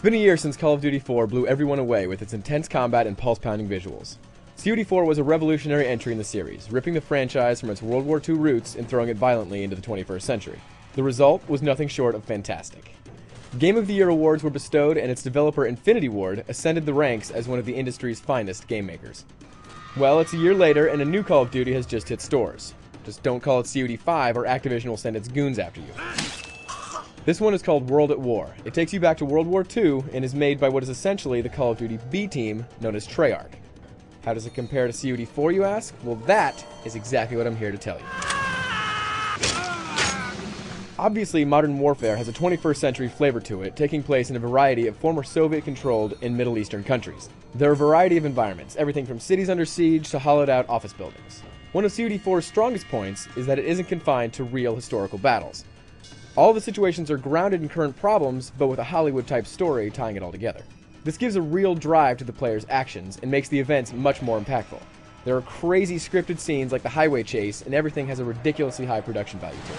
been a year since Call of Duty 4 blew everyone away with its intense combat and pulse-pounding visuals. COD 4 was a revolutionary entry in the series, ripping the franchise from its World War II roots and throwing it violently into the 21st century. The result was nothing short of fantastic. Game of the Year awards were bestowed, and its developer Infinity Ward ascended the ranks as one of the industry's finest game makers. Well, it's a year later, and a new Call of Duty has just hit stores. Just don't call it COD 5 or Activision will send its goons after you. This one is called WaW. It takes you back to World War II and is made by what is essentially the Call of Duty B team known as Treyarch. How does it compare to COD 4, you ask? Well, that is exactly what I'm here to tell you. Obviously, modern warfare has a 21st century flavor to it, taking place in a variety of former Soviet-controlled and Middle Eastern countries. There are a variety of environments, everything from cities under siege to hollowed-out office buildings. One of COD 4's strongest points is that it isn't confined to real historical battles. All the situations are grounded in current problems, but with a Hollywood-type story tying it all together. This gives a real drive to the player's actions and makes the events much more impactful. There are crazy scripted scenes like the highway chase, and everything has a ridiculously high production value to it.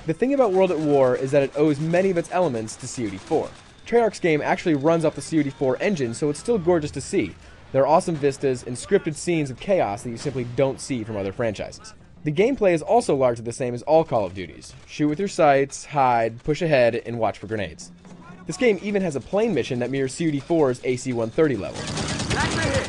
The thing about World at War is that it owes many of its elements to COD 4. Treyarch's game actually runs off the COD 4 engine, so it's still gorgeous to see. There are awesome vistas and scripted scenes of chaos that you simply don't see from other franchises. The gameplay is also largely the same as all Call of Duties. Shoot with your sights, hide, push ahead, and watch for grenades. This game even has a plane mission that mirrors COD 4's AC-130 level.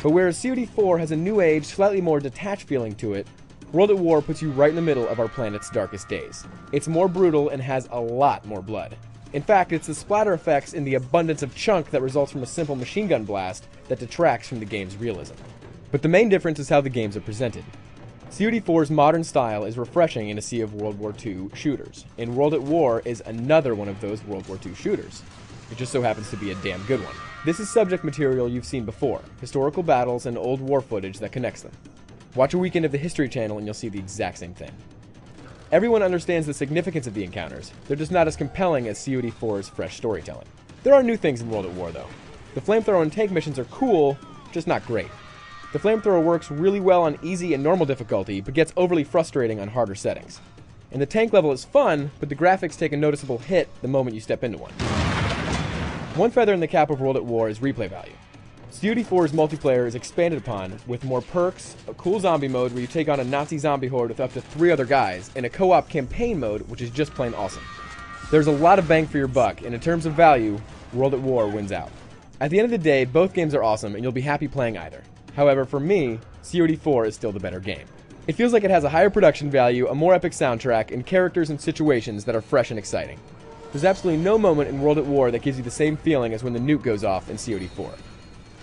But whereas COD 4 has a new age, slightly more detached feeling to it, World at War puts you right in the middle of our planet's darkest days. It's more brutal and has a lot more blood. In fact, it's the splatter effects and the abundance of chunk that results from a simple machine gun blast that detracts from the game's realism. But the main difference is how the games are presented. COD 4's modern style is refreshing in a sea of World War II shooters, and World at War is another one of those World War II shooters. It just so happens to be a damn good one. This is subject material you've seen before, historical battles and old war footage that connects them. Watch a weekend of the History Channel and you'll see the exact same thing. Everyone understands the significance of the encounters, they're just not as compelling as COD 4's fresh storytelling. There are new things in World at War though. The flamethrower and tank missions are cool, just not great. The flamethrower works really well on easy and normal difficulty, but gets overly frustrating on harder settings. And the tank level is fun, but the graphics take a noticeable hit the moment you step into one. One feather in the cap of World at War is replay value. COD 4's multiplayer is expanded upon with more perks, a cool zombie mode where you take on a Nazi zombie horde with up to 3 other guys, and a co-op campaign mode which is just plain awesome. There's a lot of bang for your buck, and in terms of value, World at War wins out. At the end of the day, both games are awesome and you'll be happy playing either. However, for me, COD 4 is still the better game. It feels like it has a higher production value, a more epic soundtrack, and characters and situations that are fresh and exciting. There's absolutely no moment in World at War that gives you the same feeling as when the nuke goes off in COD 4.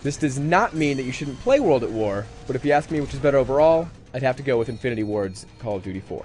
This does not mean that you shouldn't play World at War, but if you ask me which is better overall, I'd have to go with Infinity Ward's Call of Duty 4.